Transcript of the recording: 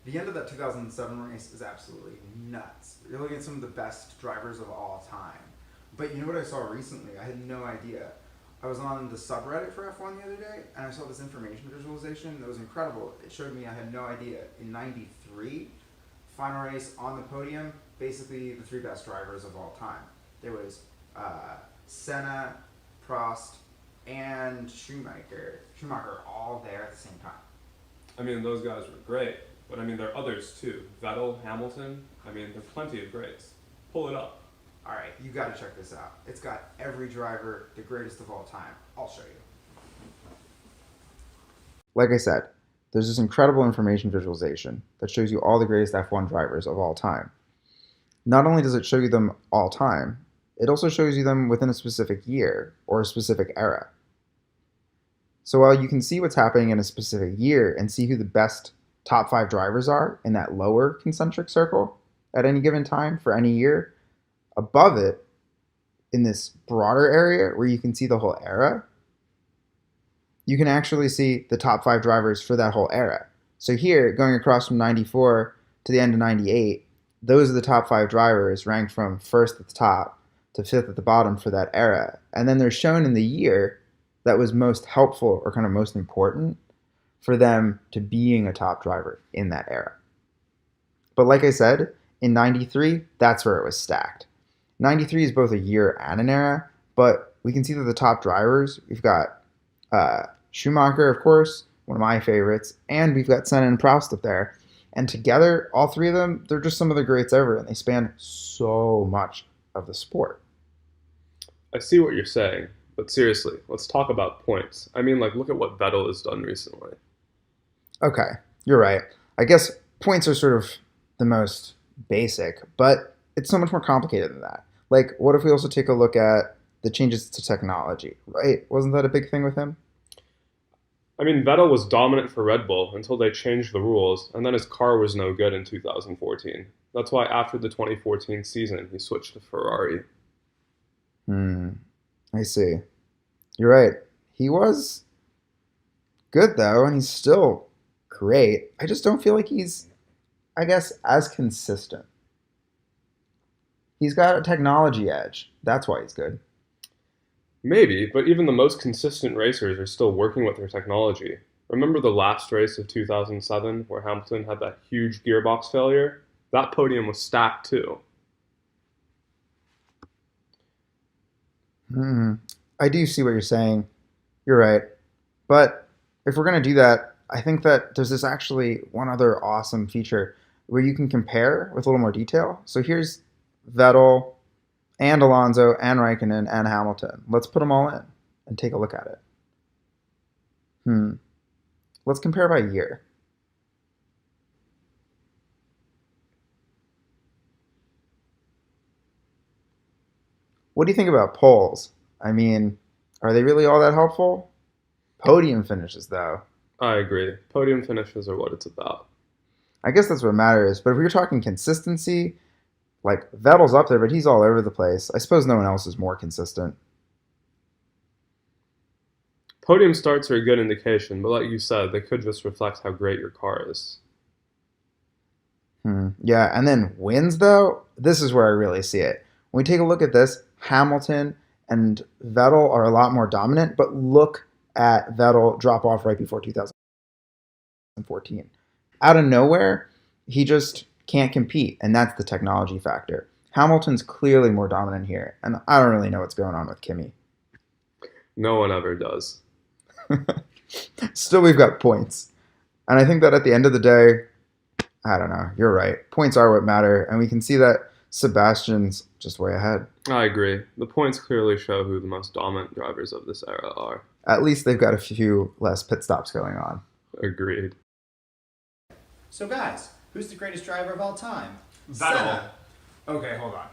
The end of that 2007 race is absolutely nuts. You're looking at some of the best drivers of all time. But you know what I saw recently? I had no idea. I was on the subreddit for F1 the other day, and I saw this information visualization that was incredible. It showed me I had no idea. In '93, final race on the podium, basically the three best drivers of all time. There was Senna, Prost, and Schumacher all there at the same time. I mean, those guys were great, but I mean, there are others too. Vettel, Hamilton, I mean, there are plenty of greats. Pull it up. All right, you got to check this out. It's got every driver, the greatest of all time. I'll show you. Like I said, there's this incredible information visualization that shows you all the greatest F1 drivers of all time. Not only does it show you them all time, it also shows you them within a specific year or a specific era. So while you can see what's happening in a specific year and see who the best top 5 drivers are in that lower concentric circle at any given time for any year, above it, in this broader area where you can see the whole era, you can actually see the top 5 drivers for that whole era. So here, going across from 94 to the end of 98, those are the top 5 drivers ranked from first at the top to fifth at the bottom for that era. And then they're shown in the year that was most helpful or kind of most important for them to being a top driver in that era. But like I said, in 93, that's where it was stacked. 93 is both a year and an era, but we can see that the top drivers, we've got Schumacher, of course, one of my favorites, and we've got Senna and Prost up there. And together, all three of them, they're just some of the greats ever, and they span so much of the sport. I see what you're saying, but seriously, let's talk about points. I mean, like, look at what Vettel has done recently. Okay, you're right. I guess points are sort of the most basic, but it's so much more complicated than that. Like, what if we also take a look at the changes to technology, right? Wasn't that a big thing with him? I mean, Vettel was dominant for Red Bull until they changed the rules, and then his car was no good in 2014. That's why after the 2014 season, he switched to Ferrari. I see. You're right. He was good, though, and he's still great. I just don't feel like he's, I guess, as consistent. He's got a technology edge. That's why he's good. Maybe, but even the most consistent racers are still working with their technology. Remember the last race of 2007 where Hamilton had that huge gearbox failure? That podium was stacked too. I do see what you're saying. You're right. But if we're going to do that, I think that there's this actually one other awesome feature where you can compare with a little more detail. So here's Vettel and Alonso and Raikkonen and Hamilton. Let's put them all in and take a look at it. Let's compare by year. What do you think about polls? I mean, are they really all that helpful? Podium finishes, though. I agree. Podium finishes are what it's about. I guess that's what matters. But if we're talking consistency, like Vettel's up there, but he's all over the place. I suppose no one else is more consistent. Podium starts are a good indication, but like you said, they could just reflect how great your car is. Yeah, and then wins, though, this is where I really see it. When we take a look at this, Hamilton and Vettel are a lot more dominant, but look at Vettel drop off right before 2014. Out of nowhere, he just can't compete, and that's the technology factor. Hamilton's clearly more dominant here, and I don't really know what's going on with Kimi. No one ever does. Still, we've got points. And I think that at the end of the day, I don't know, you're right. Points are what matter, and we can see that Sebastian's just way ahead. I agree. The points clearly show who the most dominant drivers of this era are. At least they've got a few less pit stops going on. Agreed. So guys, who's the greatest driver of all time? Vettel. Okay, hold on.